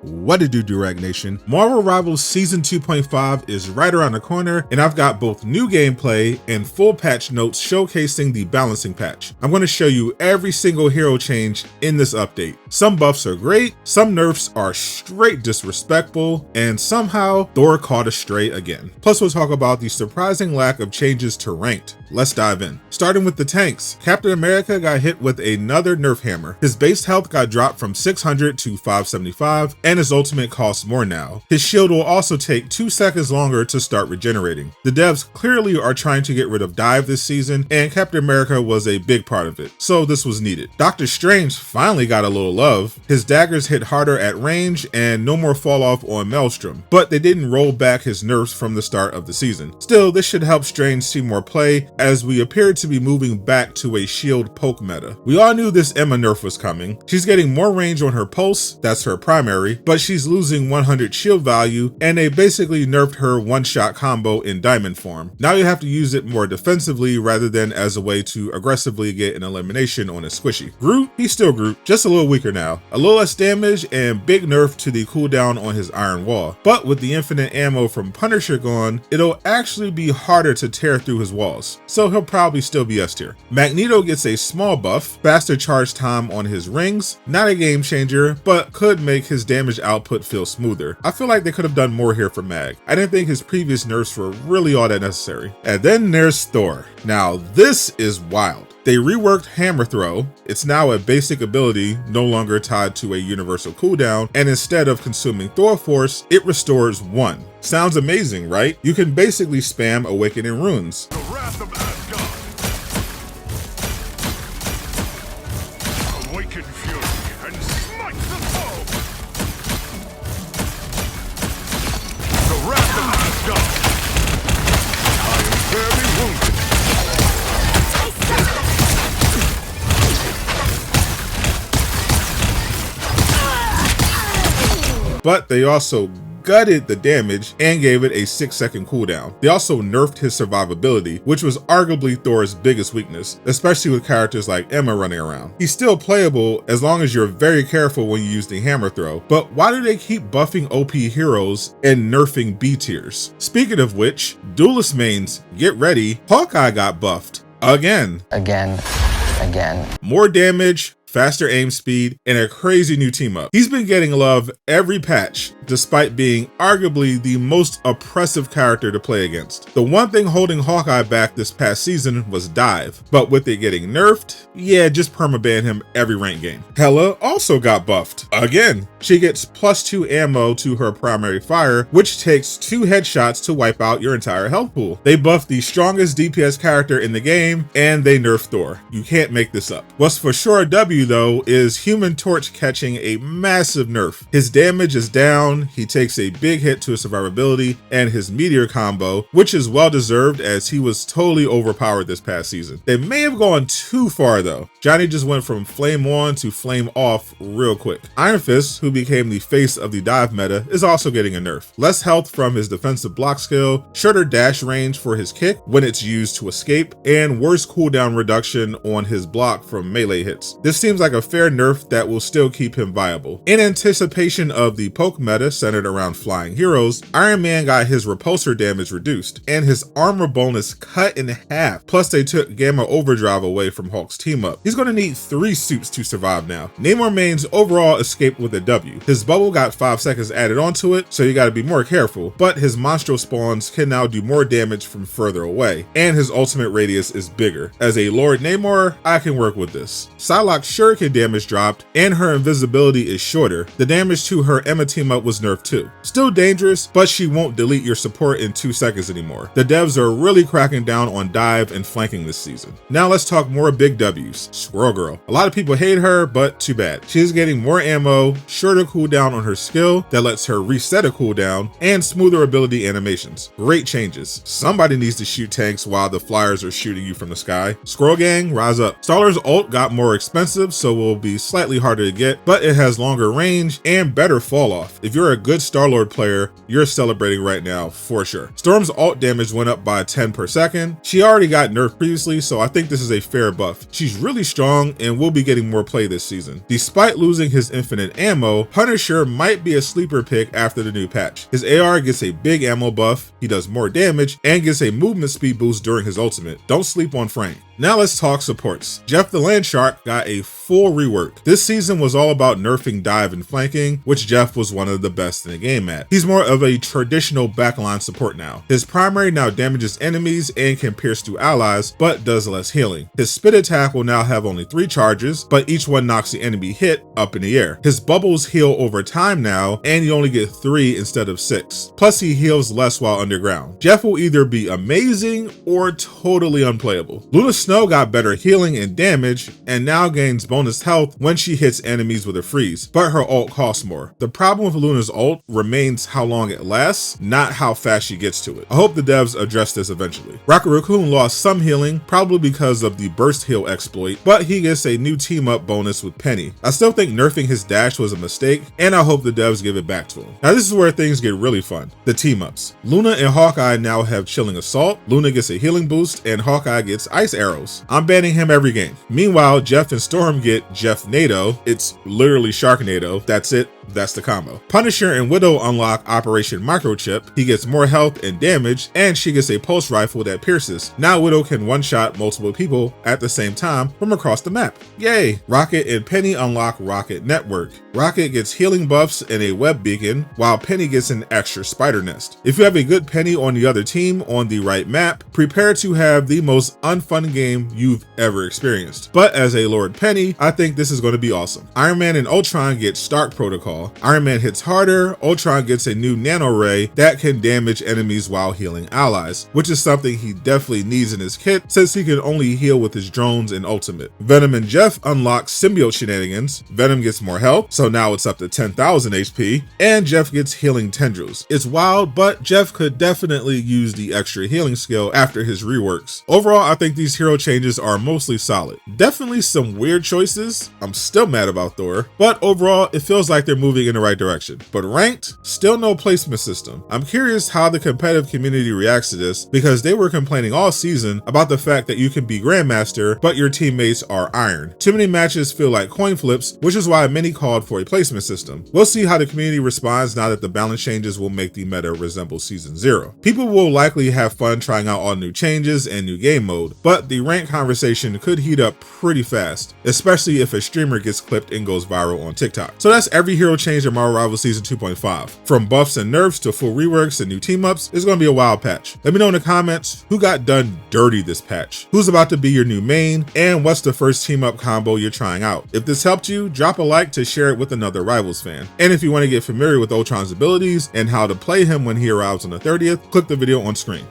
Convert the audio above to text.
What it do, Durag Nation? Marvel Rivals Season 2.5 is right around the corner, and I've got both new gameplay and full patch notes showcasing the balancing patch. I'm going to show you every single hero change in this update. Some buffs are great, some nerfs are straight disrespectful, and somehow Thor caught us stray again. Plus we'll talk about the surprising lack of changes to ranked. Let's dive in. Starting with the tanks, Captain America got hit with another nerf hammer. His base health got dropped from 600 to 575, and his ultimate costs more now. His shield will also take 2 seconds longer to start regenerating. The devs clearly are trying to get rid of dive this season, and Captain America was a big part of it, so this was needed. Doctor Strange finally got a little love. His daggers hit harder at range and no more fall off on Maelstrom, but they didn't roll back his nerfs from the start of the season. Still, this should help Strange see more play, as we appear to be moving back to a shield poke meta. We all knew this Emma nerf was coming. She's getting more range on her pulse, that's her primary, but she's losing 100 shield value, and they basically nerfed her one-shot combo in diamond form. Now you have to use it more defensively rather than as a way to aggressively get an elimination on a squishy. Groot, he's still Groot, just a little weaker now. A little less damage and big nerf to the cooldown on his iron wall. But with the infinite ammo from Punisher gone, it'll actually be harder to tear through his walls, so he'll probably still be S tier. Magneto gets a small buff, faster charge time on his rings, not a game changer, but could make his damage output feel smoother. I feel like they could have done more here for Mag. I didn't think his previous nerfs were really all that necessary. And then there's Thor. Now this is wild. They reworked Hammer Throw. It's now a basic ability, no longer tied to a universal cooldown, and instead of consuming Thor Force, it restores 1. Sounds amazing, right? You can basically spam Awakening Runes. The wrath of Asgard. Awaken fury and smite the foe. The wrath of Asgard. I am very wounded. But they also gutted the damage and gave it a 6-second cooldown. They also nerfed his survivability, which was arguably Thor's biggest weakness, especially with characters like Emma running around. He's still playable as long as you're very careful when you use the hammer throw, but why do they keep buffing OP heroes and nerfing B tiers? Speaking of which, duelist mains, get ready, Hawkeye got buffed. Again. More damage, faster aim speed, and a crazy new team up. He's been getting love every patch, despite being arguably the most oppressive character to play against. The one thing holding Hawkeye back this past season was dive, but with it getting nerfed, yeah, just permaban him every ranked game. Hela also got buffed. Again, she gets +2 ammo to her primary fire, which takes 2 headshots to wipe out your entire health pool. They buffed the strongest DPS character in the game, and they nerfed Thor. You can't make this up. What's for sure a W though is Human Torch catching a massive nerf. His damage is down, he takes a big hit to his survivability and his Meteor combo, which is well deserved as he was totally overpowered this past season. They may have gone too far though. Johnny just went from flame on to flame off real quick. Iron Fist, who became the face of the dive meta, is also getting a nerf. Less health from his defensive block skill, shorter dash range for his kick when it's used to escape, and worse cooldown reduction on his block from melee hits. This seems like a fair nerf that will still keep him viable. In anticipation of the poke meta centered around flying heroes, Iron Man got his repulsor damage reduced and his armor bonus cut in half. Plus they took Gamma Overdrive away from Hulk's team up. He's going to need 3 suits to survive now. Namor mains overall escaped with a W. His bubble got 5 seconds added onto it, so you got to be more careful, but his monstro spawns can now do more damage from further away, and his ultimate radius is bigger. As a Lord Namor, I can work with this. Psylocke's Shuriken damage dropped, and her invisibility is shorter. The damage to her Emma team up was nerfed too. Still dangerous, but she won't delete your support in 2 seconds anymore. The devs are really cracking down on dive and flanking this season. Now let's talk more big W's. Squirrel Girl. A lot of people hate her, but too bad. She's getting more ammo, shorter cooldown on her skill that lets her reset a cooldown, and smoother ability animations. Great changes. Somebody needs to shoot tanks while the flyers are shooting you from the sky. Squirrel Gang, rise up. Starler's ult got more expensive, so will be slightly harder to get, but it has longer range and better fall off. If you're a good Star-Lord player, you're celebrating right now for sure. Storm's ult damage went up by 10 per second. She already got nerfed previously, so I think this is a fair buff. She's really strong and will be getting more play this season. Despite losing his infinite ammo, Punisher might be a sleeper pick after the new patch. His AR gets a big ammo buff, he does more damage, and gets a movement speed boost during his ultimate. Don't sleep on Frank. Now let's talk supports. Jeff the Landshark got a full rework. This season was all about nerfing dive and flanking, which Jeff was one of the best in the game at. He's more of a traditional backline support now. His primary now damages enemies and can pierce through allies, but does less healing. His spit attack will now have only 3 charges, but each one knocks the enemy hit up in the air. His bubbles heal over time now, and you only get 3 instead of 6. Plus he heals less while underground. Jeff will either be amazing or totally unplayable. Luna Snow got better healing and damage, and now gains bonus health when she hits enemies with a freeze, but her ult costs more. The problem with Luna's ult remains how long it lasts, not how fast she gets to it. I hope the devs address this eventually. Raccoon lost some healing, probably because of the burst heal exploit, but he gets a new team up bonus with Peni. I still think nerfing his dash was a mistake, and I hope the devs give it back to him. Now this is where things get really fun. The team ups. Luna and Hawkeye now have chilling assault, Luna gets a healing boost, and Hawkeye gets ice arrows. I'm banning him every game. Meanwhile, Jeff and Storm get Jeff-Nado. It's literally Sharknado. That's it. That's the combo. Punisher and Widow unlock Operation Microchip. He gets more health and damage, and she gets a pulse rifle that pierces. Now Widow can one-shot multiple people at the same time from across the map. Yay! Rocket and Peni unlock Rocket Network. Rocket gets healing buffs and a web beacon, while Peni gets an extra spider nest. If you have a good Peni on the other team on the right map, prepare to have the most unfun game you've ever experienced. But as a Lord Peni, I think this is going to be awesome. Iron Man and Ultron get Stark Protocol. Iron Man hits harder, Ultron gets a new Nano-Ray that can damage enemies while healing allies, which is something he definitely needs in his kit since he can only heal with his drones and ultimate. Venom and Jeff unlock Symbiote Shenanigans. Venom gets more health, so now it's up to 10,000 HP, and Jeff gets healing tendrils. It's wild, but Jeff could definitely use the extra healing skill after his reworks. Overall, I think these hero changes are mostly solid. Definitely some weird choices. I'm still mad about Thor, but overall, it feels like they're moving in the right direction. But ranked, still no placement system. I'm curious how the competitive community reacts to this, because they were complaining all season about the fact that you can be Grandmaster, but your teammates are Iron. Too many matches feel like coin flips, which is why many called for a placement system. We'll see how the community responds now that the balance changes will make the meta resemble Season 0. People will likely have fun trying out all new changes and new game mode, but the rank conversation could heat up pretty fast, especially if a streamer gets clipped and goes viral on TikTok. So that's every hero change in Marvel Rivals Season 2.5. From buffs and nerfs to full reworks and new team-ups, it's going to be a wild patch. Let me know in the comments who got done dirty this patch, who's about to be your new main, and what's the first team-up combo you're trying out. If this helped you, drop a like to share it with another Rivals fan. And if you want to get familiar with Ultron's abilities and how to play him when he arrives on the 30th, click the video on screen.